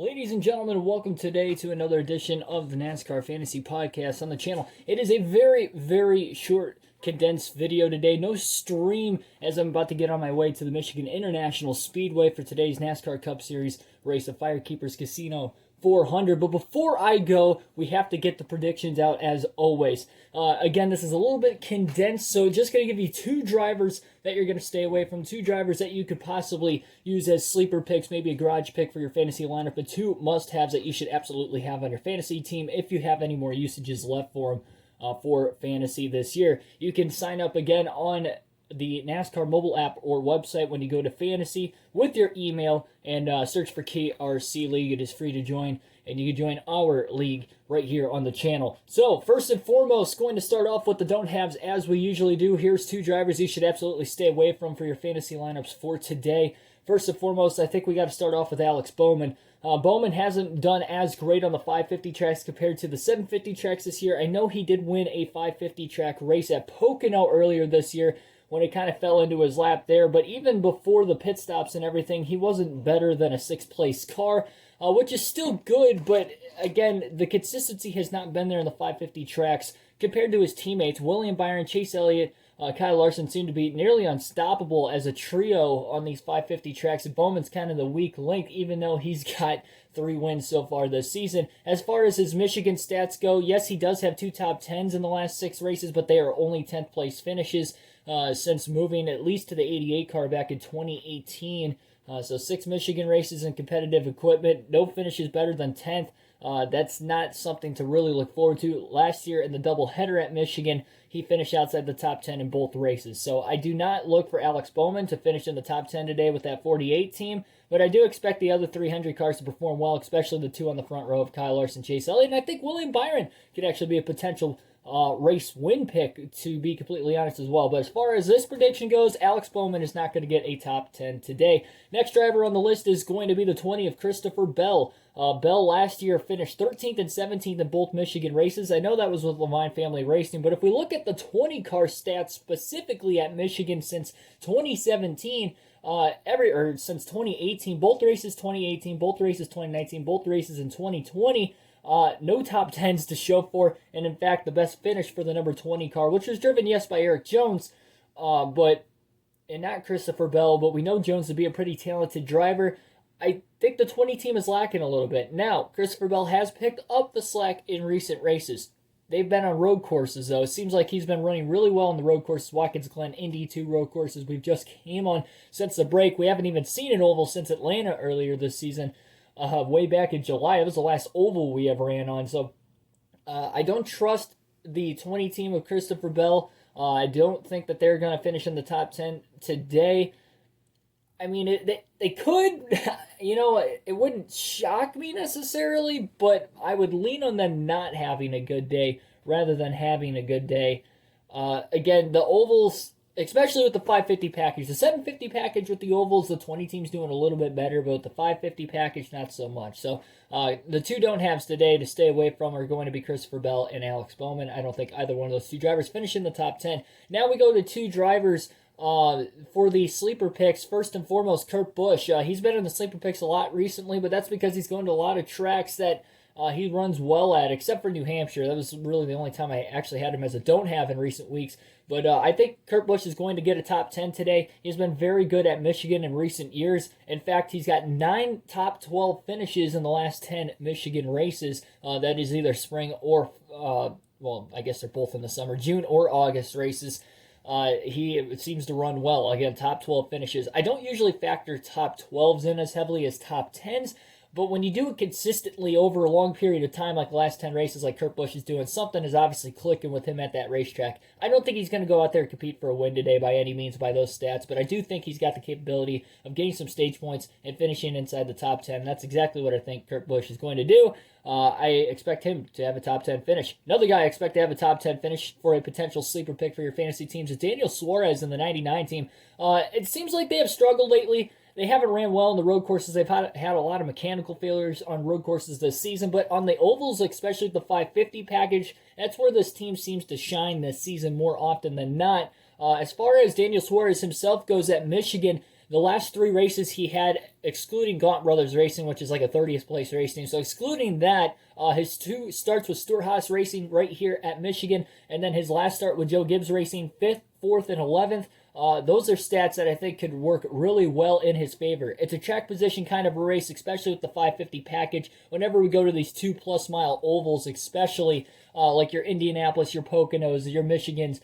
Ladies and gentlemen, welcome today to another edition of the NASCAR Fantasy Podcast on the channel. It is a very short, condensed video today. No stream, as I'm about to get on my way to the Michigan International Speedway for today's NASCAR Cup Series race at Firekeepers Casino 400. But before I go, we have to get the predictions out as always. Again, this is a little bit condensed, so just going to give you two drivers that you're going to stay away from, two drivers that you could possibly use as sleeper picks, maybe a garage pick for your fantasy lineup, but two must-haves that you should absolutely have on your fantasy team if you have any more usages left for them for fantasy this year. You can sign up again on the NASCAR mobile app or website when you go to fantasy with your email and search for KRC League. It is free to join, and you can join our league right here on the channel. So first and foremost, going to start off with the don't haves as we usually do. Here's two drivers you should absolutely stay away from for your fantasy lineups for today. First and foremost, I think we got to start off with Alex Bowman. Bowman hasn't done as great on the 550 tracks compared to the 750 tracks this year. I know he did win a 550 track race at Pocono earlier this year when it kind of fell into his lap there, but even before the pit stops and everything, he wasn't better than a sixth place car, which is still good, but again, the consistency has not been there in the 550 tracks compared to his teammates. William Byron, Chase Elliott, Kyle Larson seem to be nearly unstoppable as a trio on these 550 tracks. Bowman's kind of the weak link, even though he's got 3 wins so far this season. As far as his Michigan stats go, yes, he does have 2 top 10s in the last 6 races, but they are only 10th place finishes since moving at least to the 88 car back in 2018. So 6 Michigan races in competitive equipment, no finishes better than 10th. That's not something to really look forward to. Last year in the doubleheader at Michigan, he finished outside the top 10 in both races. So I do not look for Alex Bowman to finish in the top 10 today with that 48 team, but I do expect the other 300 cars to perform well, especially the 2 on the front row of Kyle Larson, Chase Elliott, and I think William Byron could actually be a potential race win pick, to be completely honest as well. But as far as this prediction goes, Alex Bowman is not going to get a top 10 today. Next driver on the list is going to be the 20 of Christopher Bell. Bell last year finished 13th and 17th in both Michigan races. I know that was with Levine Family Racing, but if we look at the 20 car stats specifically at Michigan since 2017, since 2018, both races 2018, both races 2019, both races in 2020, no top 10s to show for, and in fact, the best finish for the number 20 car, which was driven, yes, by Eric Jones, and not Christopher Bell, but we know Jones to be a pretty talented driver. I think the 20 team is lacking a little bit. Now, Christopher Bell has picked up the slack in recent races. They've been on road courses, though. It seems like he's been running really well on the road courses. Watkins Glen, Indy, 2 road courses we've just came on since the break. We haven't even seen an oval since Atlanta earlier this season. Way back in July. It was the last oval we ever ran on. So I don't trust the 20 team of Christopher Bell. I don't think that they're going to finish in the top 10 today. I mean, they could, it wouldn't shock me necessarily, but I would lean on them not having a good day rather than having a good day. Again, the ovals, especially with the 550 package. The 750 package with the ovals, the 20 team's doing a little bit better, but with the 550 package, not so much. So the two don't haves today to stay away from are going to be Christopher Bell and Alex Bowman. I don't think either one of those two drivers finish in the top 10. Now we go to two drivers for the sleeper picks. First and foremost, Kurt Busch. He's been in the sleeper picks a lot recently, but that's because he's going to a lot of tracks that he runs well at, except for New Hampshire. That was really the only time I actually had him as a don't have in recent weeks. But I think Kurt Busch is going to get a top 10 today. He's been very good at Michigan in recent years. In fact, he's got 9 top 12 finishes in the last 10 Michigan races. That is either spring or, I guess they're both in the summer, June or August races. He seems to run well. Again, top 12 finishes. I don't usually factor top 12s in as heavily as top 10s, but when you do it consistently over a long period of time, like the last 10 races like Kurt Busch is doing, something is obviously clicking with him at that racetrack. I don't think he's going to go out there and compete for a win today by any means by those stats, but I do think he's got the capability of getting some stage points and finishing inside the top 10. That's exactly what I think Kurt Busch is going to do. I expect him to have a top 10 finish. Another guy I expect to have a top 10 finish for a potential sleeper pick for your fantasy teams is Daniel Suarez in the 99 team. It seems like they have struggled lately. They haven't ran well on the road courses. They've had a lot of mechanical failures on road courses this season, but on the ovals, especially the 550 package, that's where this team seems to shine this season more often than not. As far as Daniel Suarez himself goes at Michigan, The last 3 races he had, excluding Gaunt Brothers Racing, which is like a 30th place race team. So excluding that, his 2 starts with Stewart-Haas Racing right here at Michigan, and then his last start with Joe Gibbs Racing, 5th, 4th, and 11th. Those are stats that I think could work really well in his favor. It's a track position kind of a race, especially with the 550 package. Whenever we go to these 2+ mile ovals, especially like your Indianapolis, your Poconos, your Michigans,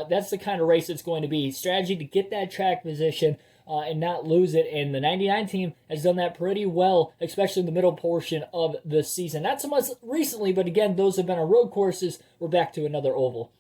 that's the kind of race it's going to be. Strategy to get that track position and not lose it. And the 99 team has done that pretty well, especially in the middle portion of the season. Not so much recently, but again, those have been our road courses. We're back to another oval.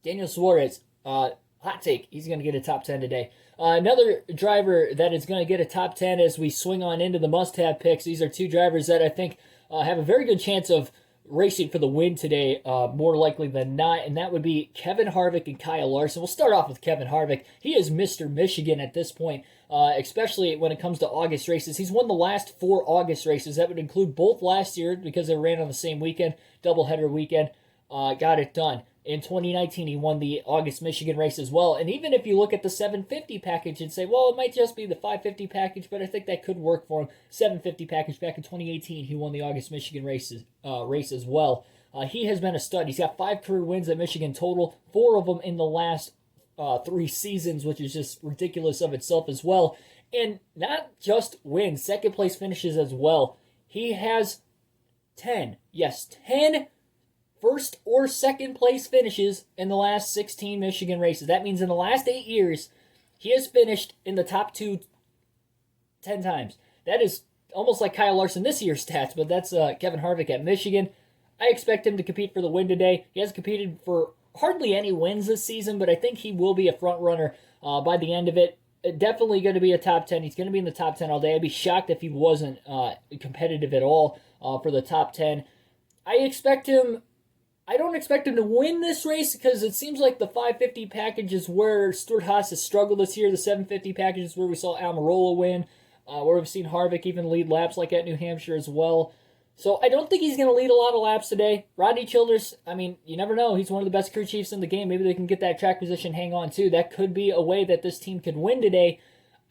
Daniel Suarez, hot take, he's going to get a top 10 today. Another driver that is going to get a top 10 as we swing on into the must-have picks. These are 2 drivers that I think have a very good chance of racing for the win today, more likely than not, and that would be Kevin Harvick and Kyle Larson. We'll start off with Kevin Harvick. He is Mr. Michigan at this point, especially when it comes to August races. He's won the last 4 August races. That would include both last year because they ran on the same weekend, doubleheader weekend. Got it done. In 2019, he won the August Michigan race as well. And even if you look at the 750 package and say, well, it might just be the 550 package, but I think that could work for him. 750 package back in 2018, he won the August Michigan race as well. He has been a stud. He's got 5 career wins at Michigan total, 4 of them in the last 3 seasons, which is just ridiculous of itself as well. And not just wins, second place finishes as well. He has 10 first or second place finishes in the last 16 Michigan races. That means in the last 8 years, he has finished in the top 2 10 times. That is almost like Kyle Larson this year's stats, but that's Kevin Harvick at Michigan. I expect him to compete for the win today. He has competed for hardly any wins this season, but I think he will be a front runner by the end of it. Definitely going to be a top 10. He's going to be in the top 10 all day. I'd be shocked if he wasn't competitive at all for the top 10. I don't expect him to win this race because it seems like the 550 package is where Stewart-Haas has struggled this year. The 750 package is where we saw Almirola win, where we've seen Harvick even lead laps like at New Hampshire as well. So I don't think he's going to lead a lot of laps today. Rodney Childers, I mean, you never know. He's one of the best crew chiefs in the game. Maybe they can get that track position, hang on too. That could be a way that this team could win today.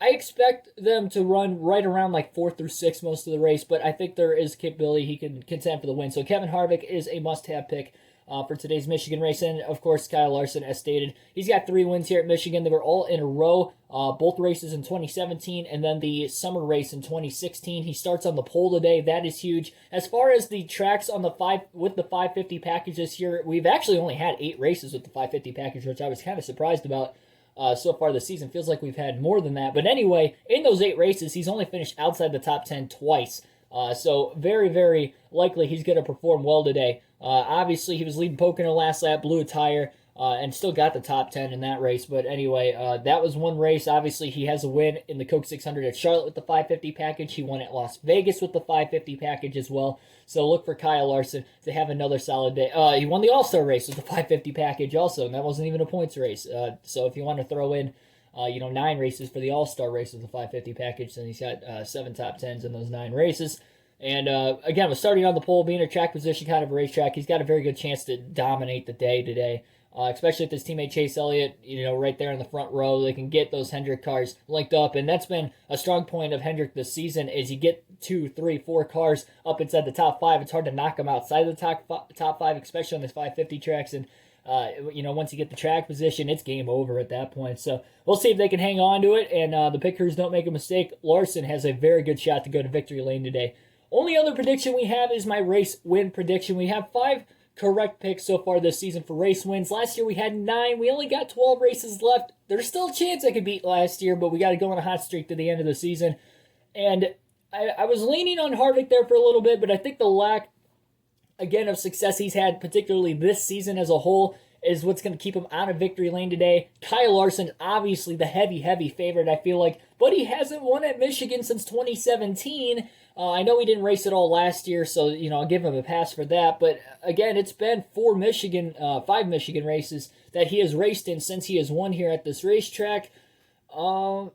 I expect them to run right around like 4th through 6th most of the race, but I think there is capability he can contend for the win. So Kevin Harvick is a must-have pick for today's Michigan race. And, of course, Kyle Larson, as stated, he's got 3 wins here at Michigan. They were all in a row, both races in 2017 and then the summer race in 2016. He starts on the pole today. That is huge. As far as the tracks on the 550 package this year, we've actually only had 8 races with the 550 package, which I was kind of surprised about. So far this season. Feels like we've had more than that. But anyway, in those 8 races, he's only finished outside the top 10 twice. So very, very likely he's going to perform well today. Obviously, he was leading Pocono last lap, blew a tire, and still got the top 10 in that race. But anyway, that was one race. Obviously, he has a win in the Coke 600 at Charlotte with the 550 package. He won at Las Vegas with the 550 package as well. So look for Kyle Larson to have another solid day. He won the All-Star race with the 550 package also, and that wasn't even a points race. So if you want to throw in 9 races for the All-Star race with the 550 package, then he's got 7 top 10s in those 9 races. And again, with starting on the pole, being a track position kind of a racetrack, he's got a very good chance to dominate the day today. Especially with his teammate Chase Elliott, right there in the front row. They can get those Hendrick cars linked up, and that's been a strong point of Hendrick this season is you get 2, 3, 4 cars up inside the top 5. It's hard to knock them outside of the top 5, especially on this 550 tracks. And, once you get the track position, it's game over at that point. So we'll see if they can hang on to it, and the pickers don't make a mistake. Larson has a very good shot to go to victory lane today. Only other prediction we have is my race win prediction. We have 5 correct picks so far this season for race wins. Last year we had 9. We only got 12 races left. There's still a chance I could beat last year, but we got to go on a hot streak to the end of the season. And I was leaning on Harvick there for a little bit, but I think the lack, again, of success he's had, particularly this season as a whole, is what's going to keep him out of victory lane today. Kyle Larson, obviously the heavy favorite, I feel like, but he hasn't won at Michigan since 2017. I know he didn't race at all last year, so I'll give him a pass for that. But again, it's been 5 Michigan races that he has raced in since he has won here at this racetrack. I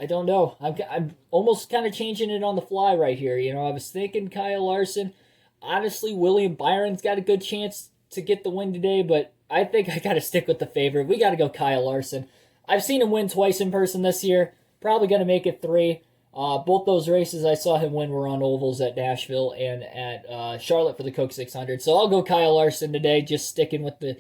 don't know. I'm almost kind of changing it on the fly right here. I was thinking Kyle Larson. Honestly, William Byron's got a good chance to get the win today, but I think I got to stick with the favorite. We got to go Kyle Larson. I've seen him win twice in person this year. Probably going to make it 3. Both those races I saw him win were on ovals at Nashville and at Charlotte for the Coke 600. So I'll go Kyle Larson today, just sticking with the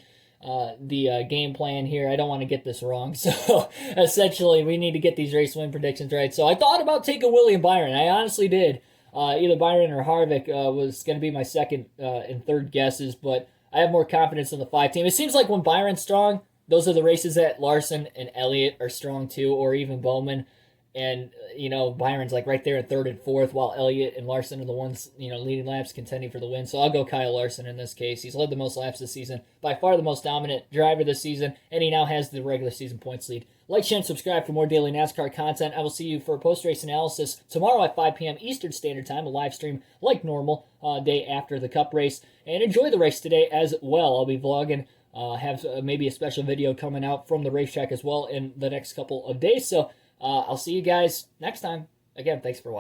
game plan here. I don't want to get this wrong. So essentially, we need to get these race win predictions right. So I thought about taking William Byron. I honestly did. Either Byron or Harvick was going to be my second and third guesses, but I have more confidence in the 5 team. It seems like when Byron's strong, those are the races that Larson and Elliott are strong too, or even Bowman. And, Byron's like right there in 3rd and 4th, while Elliott and Larson are the ones, leading laps, contending for the win. So I'll go Kyle Larson in this case. He's led the most laps this season, by far the most dominant driver this season, and he now has the regular season points lead. Like, share, and subscribe for more daily NASCAR content. I will see you for post-race analysis tomorrow at 5 p.m. Eastern Standard Time, a live stream like normal, day after the Cup race. And enjoy the race today as well. I'll be vlogging. Have maybe a special video coming out from the racetrack as well in the next couple of days. So I'll see you guys next time. Again, thanks for watching.